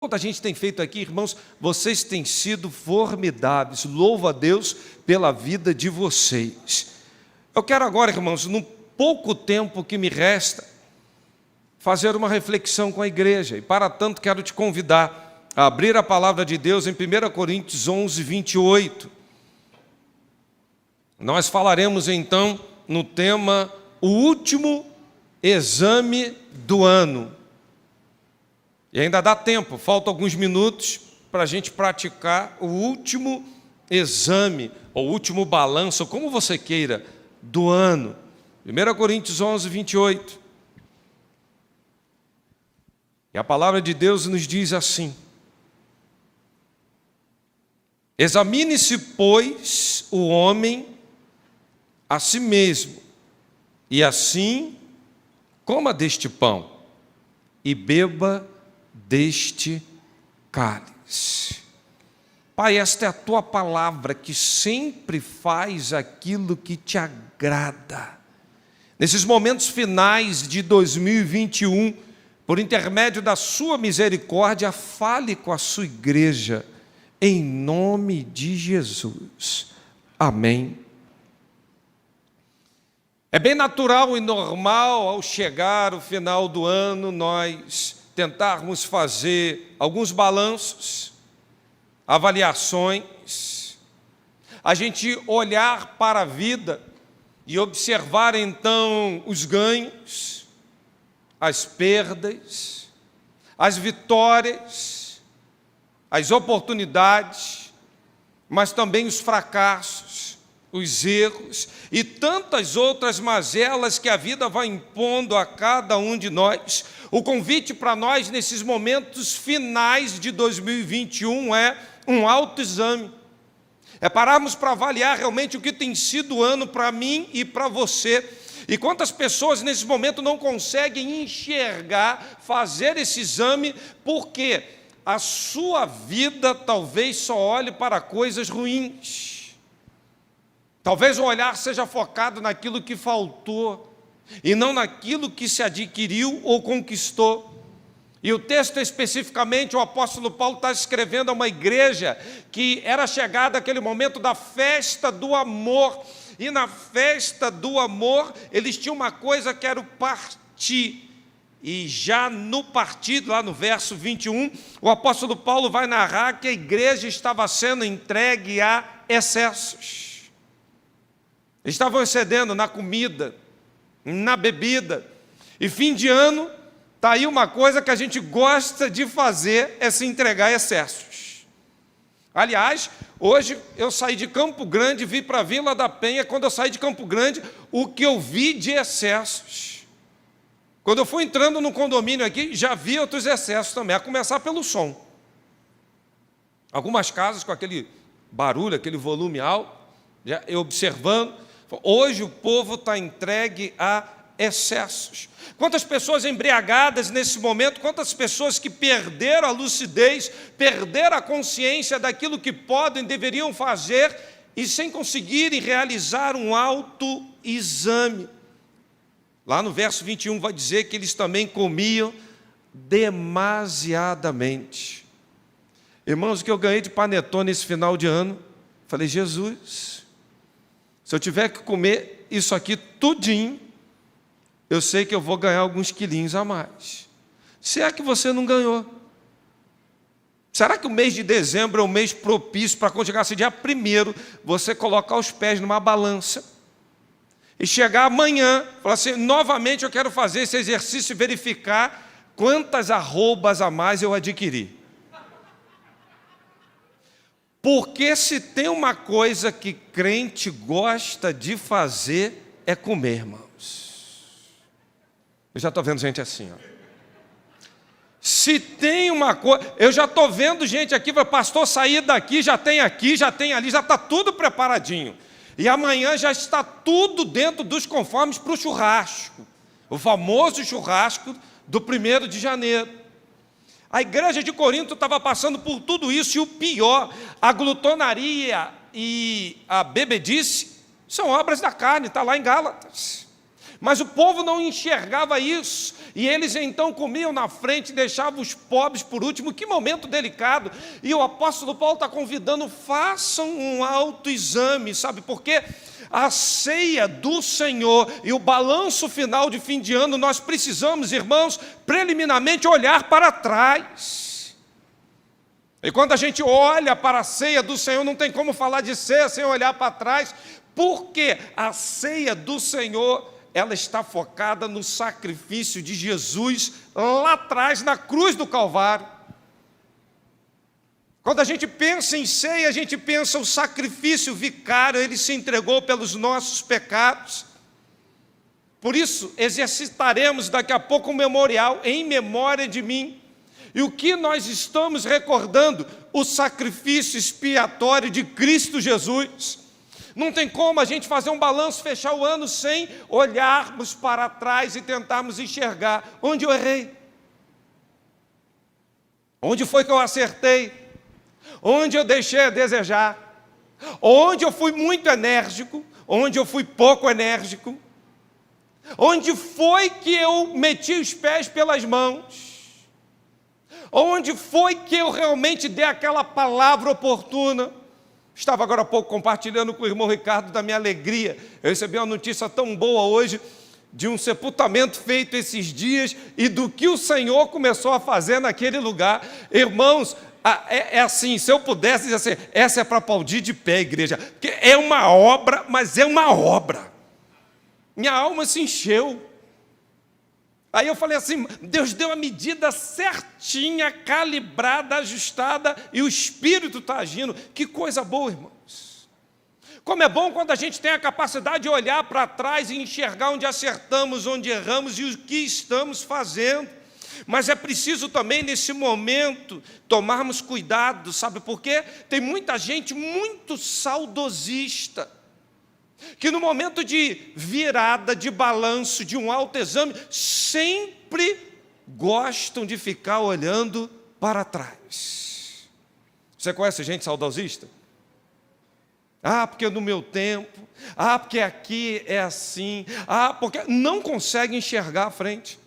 Quanto a gente tem feito aqui, irmãos, vocês têm sido formidáveis. Louvo a Deus pela vida de vocês. Eu quero agora, irmãos, no pouco tempo que me resta, fazer uma reflexão com a igreja. E para tanto quero te convidar a abrir a palavra de Deus em 1 Coríntios 11, 28. Nós falaremos então no tema o último exame do ano. E ainda dá tempo, faltam alguns minutos para a gente praticar o último exame, ou último balanço, como você queira, do ano. 1 Coríntios 11, 28. E a palavra de Deus nos diz assim: examine-se, pois, o homem a si mesmo, e assim coma deste pão e beba deste cálice. Pai, esta é a tua palavra que sempre faz aquilo que te agrada. Nesses momentos finais de 2021, por intermédio da sua misericórdia, fale com a sua igreja, em nome de Jesus. Amém. É bem natural e normal, ao chegar o final do ano, nós tentarmos fazer alguns balanços, avaliações, a gente olhar para a vida e observar então os ganhos, as perdas, as vitórias, as oportunidades, mas também os fracassos, os erros e tantas outras mazelas que a vida vai impondo a cada um de nós. O convite para nós nesses momentos finais de 2021 é um autoexame. É pararmos para avaliar realmente o que tem sido o ano para mim e para você. E quantas pessoas nesse momento não conseguem enxergar, fazer esse exame, porque a sua vida talvez só olhe para coisas ruins. Talvez o olhar seja focado naquilo que faltou e não naquilo que se adquiriu ou conquistou. E o texto especificamente, o apóstolo Paulo está escrevendo a uma igreja que era chegada aquele momento da festa do amor. E na festa do amor, eles tinham uma coisa que era o partir. E já no partir, lá no verso 21, o apóstolo Paulo vai narrar que a igreja estava sendo entregue a excessos. Estavam excedendo na comida, na bebida. E fim de ano, está aí uma coisa que a gente gosta de fazer, é se entregar a excessos. Aliás, hoje eu saí de Campo Grande, vim para a Vila da Penha. Quando eu saí de Campo Grande, o que eu vi de excessos. Quando eu fui entrando no condomínio aqui, já vi outros excessos também, a começar pelo som. Algumas casas com aquele barulho, aquele volume alto, já eu observando. Hoje o povo está entregue a excessos. Quantas pessoas embriagadas nesse momento, quantas pessoas que perderam a lucidez, perderam a consciência daquilo que podem, deveriam fazer, e sem conseguirem realizar um autoexame. Lá no verso 21 vai dizer que eles também comiam demasiadamente. Irmãos, o que eu ganhei de panetone nesse final de ano, falei: Jesus, se eu tiver que comer isso aqui tudinho, eu sei que eu vou ganhar alguns quilinhos a mais. Se é que você não ganhou. Será que o mês de dezembro é um mês propício para quando chegar esse dia 1º, você colocar os pés numa balança e chegar amanhã, falar assim: novamente eu quero fazer esse exercício e verificar quantas arrobas a mais eu adquiri. Porque se tem uma coisa que crente gosta de fazer, é comer, irmãos. Eu já estou vendo gente assim, ó. Se tem uma coisa, eu já estou vendo gente aqui, pastor, sair daqui, já tem aqui, já tem ali, já está tudo preparadinho. E amanhã já está tudo dentro dos conformes para o churrasco. O famoso churrasco do 1º de janeiro. A igreja de Corinto estava passando por tudo isso, e o pior, a glutonaria e a bebedice são obras da carne, está lá em Gálatas. Mas o povo não enxergava isso, e eles então comiam na frente e deixavam os pobres por último. Que momento delicado! E o apóstolo Paulo está convidando, façam um autoexame, sabe por quê? A ceia do Senhor e o balanço final de fim de ano, nós precisamos, irmãos, preliminarmente olhar para trás. E quando a gente olha para a ceia do Senhor, não tem como falar de ceia sem olhar para trás, porque a ceia do Senhor, ela está focada no sacrifício de Jesus lá atrás, na cruz do Calvário. Quando a gente pensa em ceia, a gente pensa o sacrifício vicário, ele se entregou pelos nossos pecados. Por isso, exercitaremos daqui a pouco um memorial em memória de mim. E o que nós estamos recordando? O sacrifício expiatório de Cristo Jesus. Não tem como a gente fazer um balanço, fechar o ano sem olharmos para trás e tentarmos enxergar onde eu errei. Onde foi que eu acertei? Onde eu deixei a desejar? Onde eu fui muito enérgico? Onde eu fui pouco enérgico? Onde foi que eu meti os pés pelas mãos? Onde foi que eu realmente dei aquela palavra oportuna? Estava agora há pouco compartilhando com o irmão Ricardo da minha alegria. Eu recebi uma notícia tão boa hoje, de um sepultamento feito esses dias, e do que o Senhor começou a fazer naquele lugar. Irmãos, é assim, se eu pudesse dizer assim, essa é para aplaudir de pé, igreja, porque é uma obra, mas é uma obra. Minha alma se encheu. Aí eu falei assim, Deus deu a medida certinha, calibrada, ajustada, e o Espírito está agindo. Que coisa boa, irmãos. Como é bom quando a gente tem a capacidade de olhar para trás e enxergar onde acertamos, onde erramos e o que estamos fazendo. Mas é preciso também, nesse momento, tomarmos cuidado, sabe por quê? Tem muita gente muito saudosista, que no momento de virada, de balanço, de um autoexame, sempre gostam de ficar olhando para trás. Você conhece gente saudosista? Ah, porque no meu tempo, ah, porque aqui é assim, ah, porque não consegue enxergar à frente.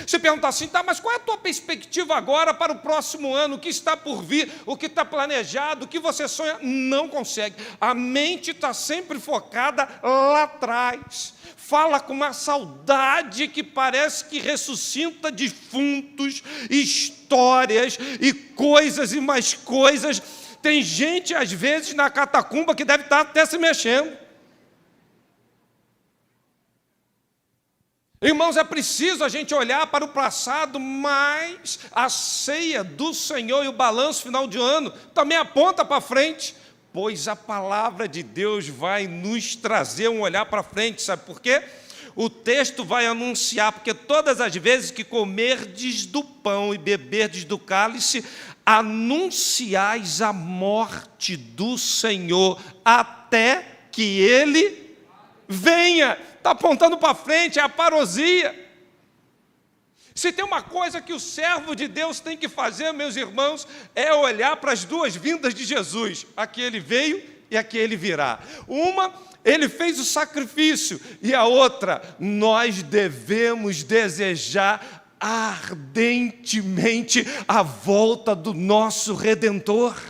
Você pergunta assim, tá, mas qual é a tua perspectiva agora para o próximo ano? O que está por vir? O que está planejado? O que você sonha? Não consegue. A mente está sempre focada lá atrás. Fala com uma saudade que parece que ressuscita defuntos, histórias e coisas e mais coisas. Tem gente, às vezes, na catacumba que deve estar até se mexendo. Irmãos, é preciso a gente olhar para o passado, mas a ceia do Senhor e o balanço final de ano também aponta para frente, pois a palavra de Deus vai nos trazer um olhar para frente, sabe por quê? O texto vai anunciar, porque todas as vezes que comerdes do pão e beberdes do cálice, anunciais a morte do Senhor, até que Ele venha. Está apontando para frente, é a parousia. Se tem uma coisa que o servo de Deus tem que fazer, meus irmãos, é olhar para as duas vindas de Jesus. Aqui ele veio e aqui ele virá. Uma, ele fez o sacrifício, e a outra, nós devemos desejar ardentemente a volta do nosso Redentor.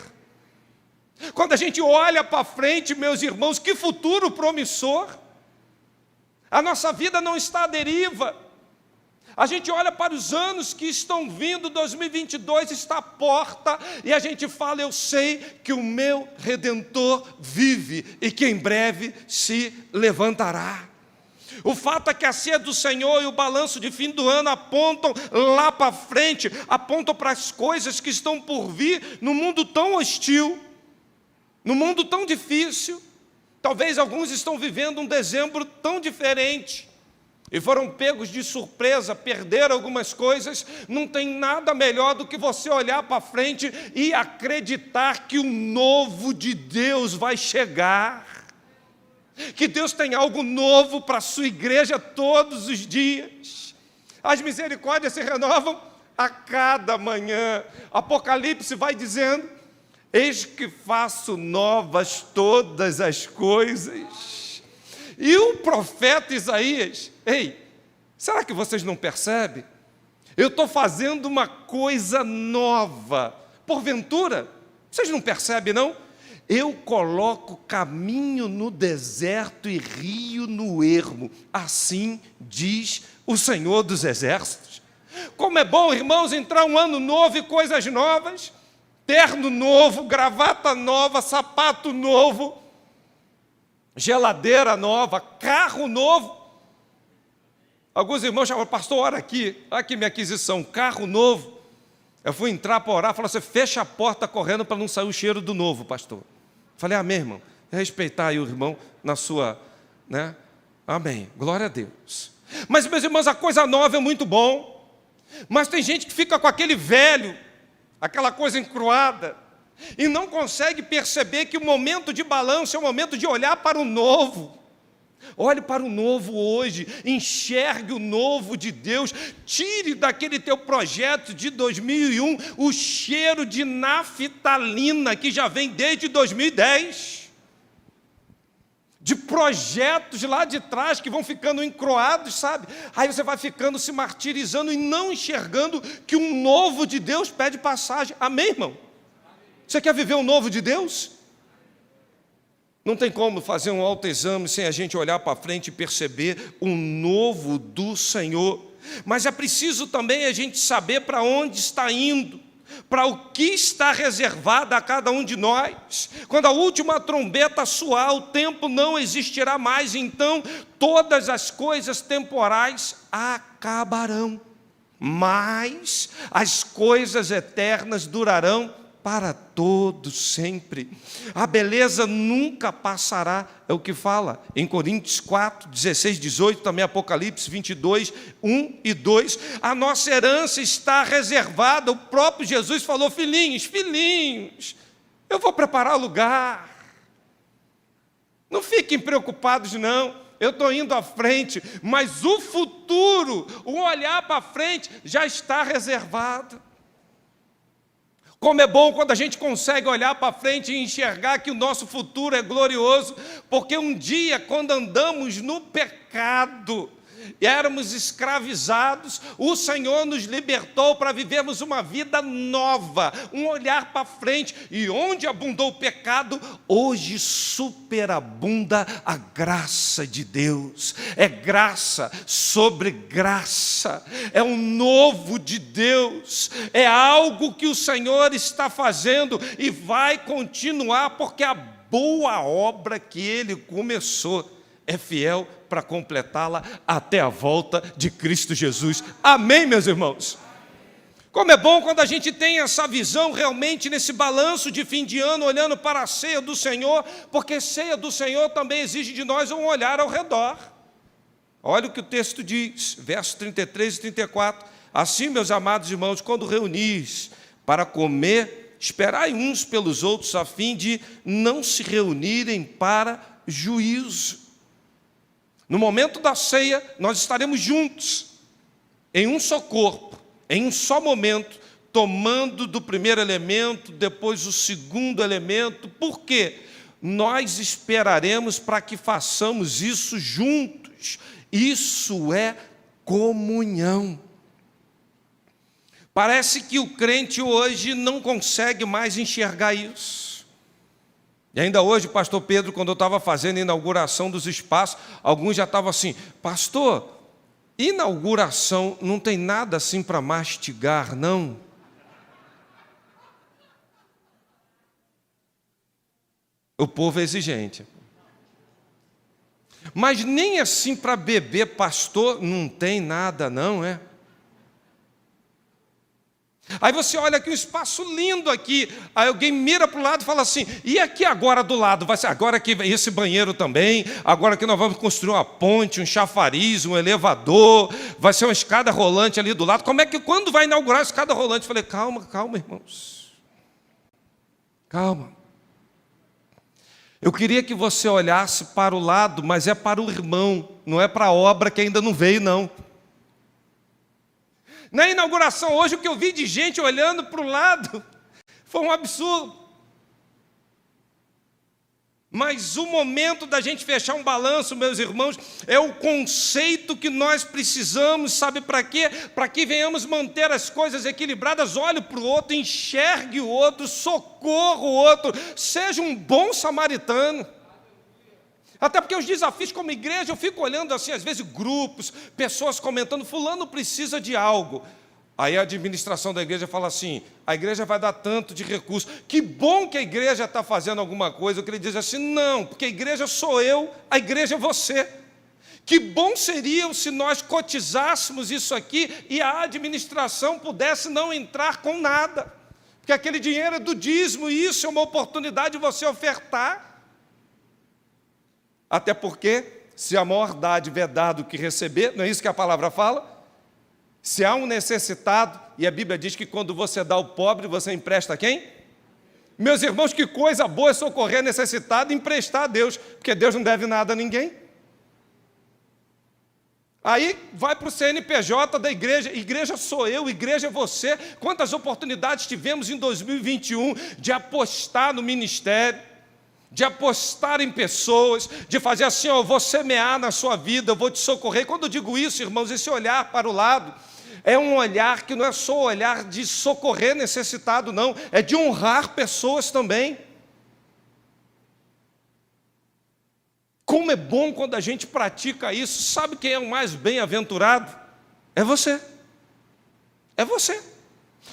Quando a gente olha para frente, meus irmãos, que futuro promissor. A nossa vida não está à deriva. A gente olha para os anos que estão vindo, 2022 está à porta, e a gente fala, eu sei que o meu Redentor vive e que em breve se levantará. O fato é que a ceia do Senhor e o balanço de fim do ano apontam lá para frente, apontam para as coisas que estão por vir no mundo tão hostil, no mundo tão difícil. Talvez alguns estão vivendo um dezembro tão diferente e foram pegos de surpresa, perderam algumas coisas. Não tem nada melhor do que você olhar para frente e acreditar que o novo de Deus vai chegar, que Deus tem algo novo para a sua igreja todos os dias. As misericórdias se renovam a cada manhã. Apocalipse vai dizendo, eis que faço novas todas as coisas. E o profeta Isaías, ei, será que vocês não percebem? Eu estou fazendo uma coisa nova. Porventura, vocês não percebem, não? Eu coloco caminho no deserto e rio no ermo. Assim diz o Senhor dos Exércitos. Como é bom, irmãos, entrar um ano novo e coisas novas. Terno novo, gravata nova, sapato novo, geladeira nova, carro novo. Alguns irmãos chamaram, pastor, olha aqui minha aquisição, carro novo. Eu fui entrar para orar, falou assim, fecha a porta correndo para não sair o cheiro do novo, pastor. Falei, amém, irmão. Respeitar aí o irmão na sua, né? Amém, glória a Deus. Mas, meus irmãos, a coisa nova é muito bom. Mas tem gente que fica com aquele velho, aquela coisa encruada, e não consegue perceber que o momento de balanço é o momento de olhar para o novo. Olhe para o novo hoje, enxergue o novo de Deus, tire daquele teu projeto de 2001 o cheiro de naftalina que já vem desde 2010, de projetos lá de trás que vão ficando encroados, sabe? Aí você vai ficando se martirizando e não enxergando que um novo de Deus pede passagem. Amém, irmão? Você quer viver um novo de Deus? Não tem como fazer um autoexame sem a gente olhar para frente e perceber o novo do Senhor. Mas é preciso também a gente saber para onde está indo, para o que está reservado a cada um de nós. Quando a última trombeta soar, o tempo não existirá mais, então todas as coisas temporais acabarão, mas as coisas eternas durarão para todo sempre. A beleza nunca passará, é o que fala em Coríntios 4, 16, 18, também Apocalipse 22, 1 e 2. A nossa herança está reservada, o próprio Jesus falou, filhinhos, eu vou preparar o lugar. Não fiquem preocupados não, eu estou indo à frente, mas o futuro, o olhar para frente já está reservado. Como é bom quando a gente consegue olhar para frente e enxergar que o nosso futuro é glorioso, porque um dia, quando andamos no pecado, e éramos escravizados, o Senhor nos libertou para vivermos uma vida nova, um olhar para frente, e onde abundou o pecado, hoje superabunda a graça de Deus. É graça sobre graça, é um novo de Deus, é algo que o Senhor está fazendo e vai continuar, porque a boa obra que Ele começou é fiel para completá-la até a volta de Cristo Jesus. Amém, meus irmãos? Como é bom quando a gente tem essa visão realmente nesse balanço de fim de ano, olhando para a ceia do Senhor, porque ceia do Senhor também exige de nós um olhar ao redor. Olha o que o texto diz, versos 33 e 34. Assim, meus amados irmãos, quando reunis para comer, esperai uns pelos outros, a fim de não se reunirem para juízo. No momento da ceia, nós estaremos juntos, em um só corpo, em um só momento, tomando do primeiro elemento, depois o segundo elemento. Por quê? Nós esperaremos para que façamos isso juntos. Isso é comunhão. Parece que o crente hoje não consegue mais enxergar isso. E ainda hoje, pastor Pedro, quando eu estava fazendo a inauguração dos espaços, alguns já estavam assim, pastor, inauguração não tem nada assim para mastigar, não? O povo é exigente. Mas nem assim para beber, pastor, não tem nada, não, é? Aí você olha aqui um espaço lindo aqui, aí alguém mira para o lado e fala assim, e aqui agora do lado, vai ser agora que esse banheiro também, agora que nós vamos construir uma ponte, um chafariz, um elevador, vai ser uma escada rolante ali do lado, como é que, quando vai inaugurar a escada rolante? Eu falei, calma, irmãos, calma. Eu queria que você olhasse para o lado, mas é para o irmão, não é para a obra que ainda não veio, não. Na inauguração hoje, o que eu vi de gente olhando para o lado foi um absurdo. Mas o momento da gente fechar um balanço, meus irmãos, é o conceito que nós precisamos, sabe para quê? Para que venhamos manter as coisas equilibradas. Olhe para o outro, enxergue o outro, socorra o outro, seja um bom samaritano. Até porque os desafios como igreja, eu fico olhando assim, às vezes grupos, pessoas comentando, fulano precisa de algo. Aí a administração da igreja fala assim, a igreja vai dar tanto de recurso. Que bom que a igreja está fazendo alguma coisa. Eu queria dizer assim, não, porque a igreja sou eu, a igreja é você. Que bom seria se nós cotizássemos isso aqui e a administração pudesse não entrar com nada. Porque aquele dinheiro é do dízimo e isso é uma oportunidade de você ofertar. Até porque, se a maior dádiva é dar do que receber, não é isso que a palavra fala? Se há um necessitado, e a Bíblia diz que quando você dá ao pobre, você empresta a quem? Meus irmãos, que coisa boa é socorrer necessitado e emprestar a Deus, porque Deus não deve nada a ninguém. Aí vai para o CNPJ da igreja, igreja sou eu, igreja é você. Quantas oportunidades tivemos em 2021 de apostar no ministério, de apostar em pessoas, de fazer assim, ó, eu vou semear na sua vida, eu vou te socorrer. Quando eu digo isso, irmãos, esse olhar para o lado, é um olhar que não é só o olhar de socorrer necessitado, não, é de honrar pessoas também. Como é bom quando a gente pratica isso. Sabe quem é o mais bem-aventurado? É você. É você.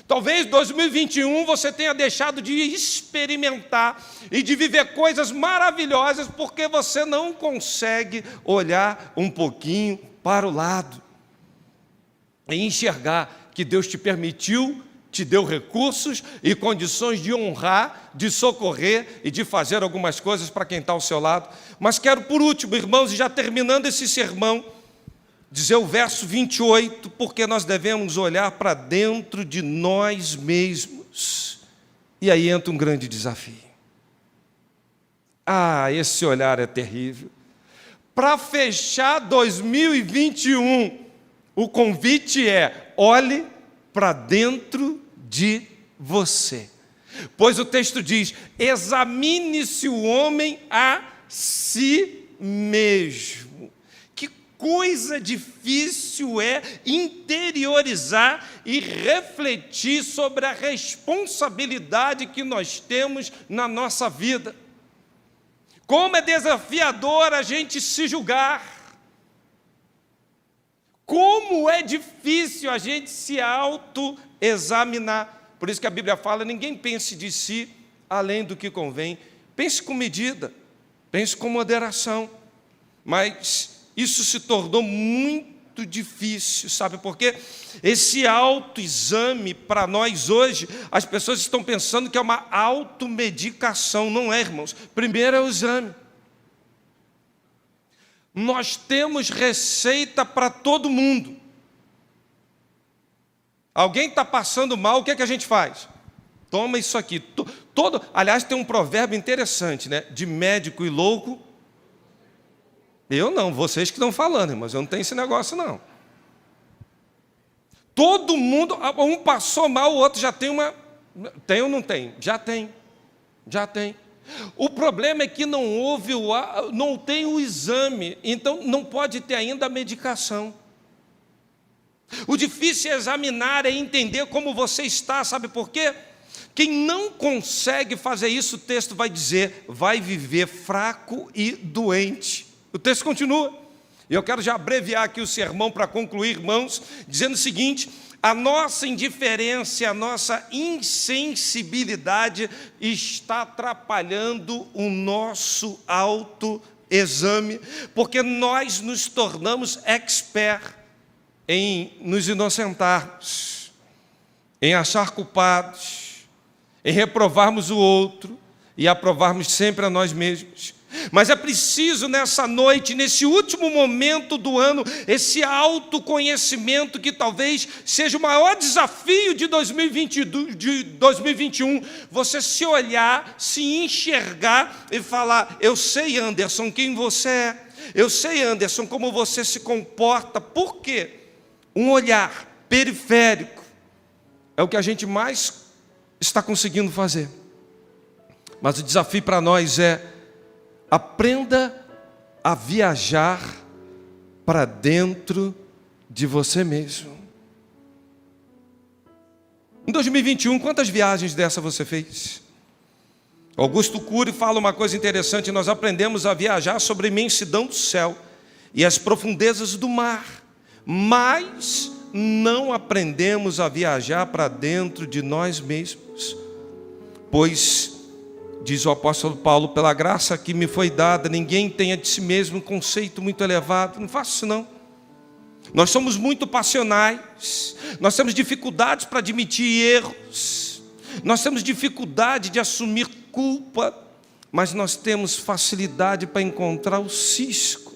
Talvez em 2021 você tenha deixado de experimentar e de viver coisas maravilhosas porque você não consegue olhar um pouquinho para o lado e enxergar que Deus te permitiu, te deu recursos e condições de honrar, de socorrer e de fazer algumas coisas para quem está ao seu lado. Mas quero por último, irmãos, e já terminando esse sermão, dizer o verso 28, porque nós devemos olhar para dentro de nós mesmos. E aí entra um grande desafio. Esse olhar é terrível. Para fechar 2021, o convite é: olhe para dentro de você. Pois o texto diz: examine-se o homem a si mesmo. Que coisa difícil é interiorizar e refletir sobre a responsabilidade que nós temos na nossa vida. Como é desafiador a gente se julgar. Como é difícil a gente se auto-examinar. Por isso que a Bíblia fala, ninguém pense de si além do que convém. Pense com medida, pense com moderação. Mas isso se tornou muito difícil, sabe por quê? Esse autoexame, para nós hoje, as pessoas estão pensando que é uma automedicação. Não é, irmãos. Primeiro é o exame. Nós temos receita para todo mundo. Alguém está passando mal, o que é que a gente faz? Toma isso aqui. Aliás, tem um provérbio interessante, né? De médico e louco. Eu não, vocês que estão falando, mas eu não tenho esse negócio, não. Todo mundo, um passou mal, o outro já tem uma... Tem ou não tem? Já tem. Já tem. O problema é que não tem o exame, então não pode ter ainda a medicação. O difícil é examinar, é entender como você está, sabe por quê? Quem não consegue fazer isso, o texto vai dizer, vai viver fraco e doente. O texto continua, e eu quero já abreviar aqui o sermão para concluir, irmãos, dizendo o seguinte: a nossa indiferença, a nossa insensibilidade está atrapalhando o nosso autoexame, porque nós nos tornamos expert em nos inocentarmos, em achar culpados, em reprovarmos o outro e aprovarmos sempre a nós mesmos. Mas é preciso nessa noite, nesse último momento do ano, esse autoconhecimento que talvez seja o maior desafio de 2021, você se olhar, se enxergar e falar: eu sei, Anderson, quem você é, eu sei, Anderson, como você se comporta. Por quê? Um olhar periférico é o que a gente mais está conseguindo fazer. Mas o desafio para nós é Aprenda a viajar para dentro de você mesmo. Em 2021, quantas viagens dessa você fez? Augusto Cury fala uma coisa interessante: nós aprendemos a viajar sobre a imensidão do céu e as profundezas do mar, mas não aprendemos a viajar para dentro de nós mesmos. Pois, diz o apóstolo Paulo, pela graça que me foi dada, ninguém tenha de si mesmo um conceito muito elevado. Não faço isso não. Nós somos muito passionais, nós temos dificuldades para admitir erros, nós temos dificuldade de assumir culpa, mas nós temos facilidade para encontrar o cisco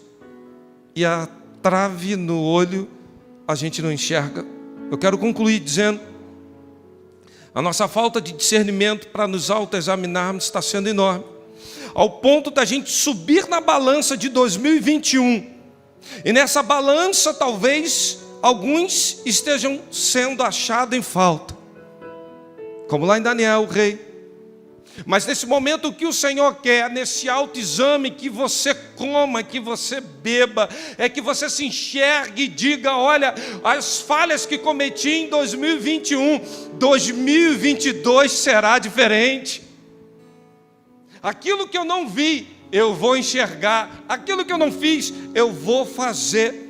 e a trave no olho a gente não enxerga. Eu quero concluir dizendo: a nossa falta de discernimento para nos autoexaminarmos está sendo enorme, ao ponto da gente subir na balança de 2021, e nessa balança talvez alguns estejam sendo achados em falta, como lá em Daniel, o rei. Mas nesse momento o que o Senhor quer, nesse autoexame, que você coma, que você beba, é que você se enxergue e diga: olha, as falhas que cometi em 2021, 2022 será diferente. Aquilo que eu não vi, eu vou enxergar. Aquilo que eu não fiz, eu vou fazer.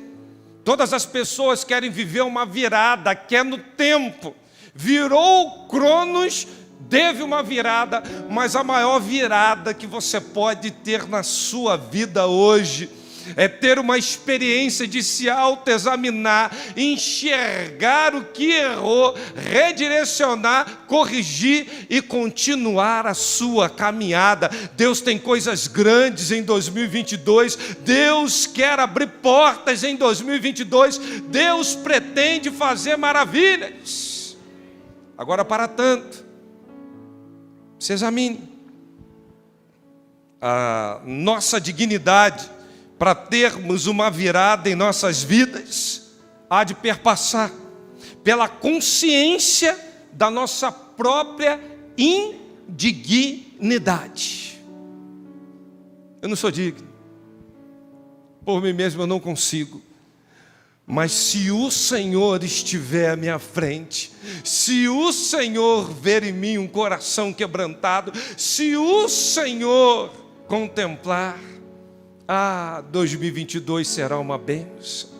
Todas as pessoas querem viver uma virada, que é no tempo. Virou o Cronos, teve uma virada, mas a maior virada que você pode ter na sua vida hoje é ter uma experiência de se autoexaminar, enxergar o que errou, redirecionar, corrigir e continuar a sua caminhada. Deus tem coisas grandes em 2022, Deus quer abrir portas em 2022, Deus pretende fazer maravilhas. Agora, para tanto, se examine. A nossa dignidade para termos uma virada em nossas vidas há de perpassar pela consciência da nossa própria indignidade. Eu não sou digno, por mim mesmo eu não consigo. Mas se o Senhor estiver à minha frente, se o Senhor ver em mim um coração quebrantado, se o Senhor contemplar, 2022 será uma bênção.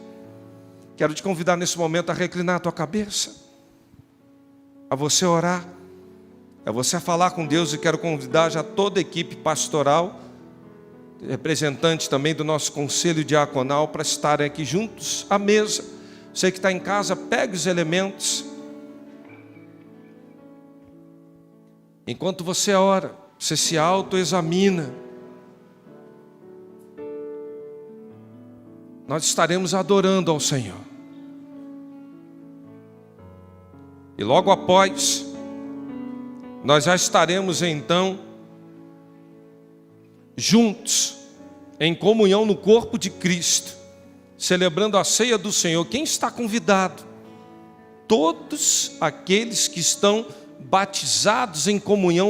Quero te convidar nesse momento a reclinar a tua cabeça, a você orar, a você falar com Deus. E quero convidar já toda a equipe pastoral, representantes também do nosso conselho diaconal, para estarem aqui juntos à mesa. Você que está em casa, pegue os elementos. Enquanto você ora, você se autoexamina. Nós estaremos adorando ao Senhor. E logo após, nós já estaremos então juntos, em comunhão no corpo de Cristo, celebrando a ceia do Senhor. Quem está convidado? Todos aqueles que estão batizados em comunhão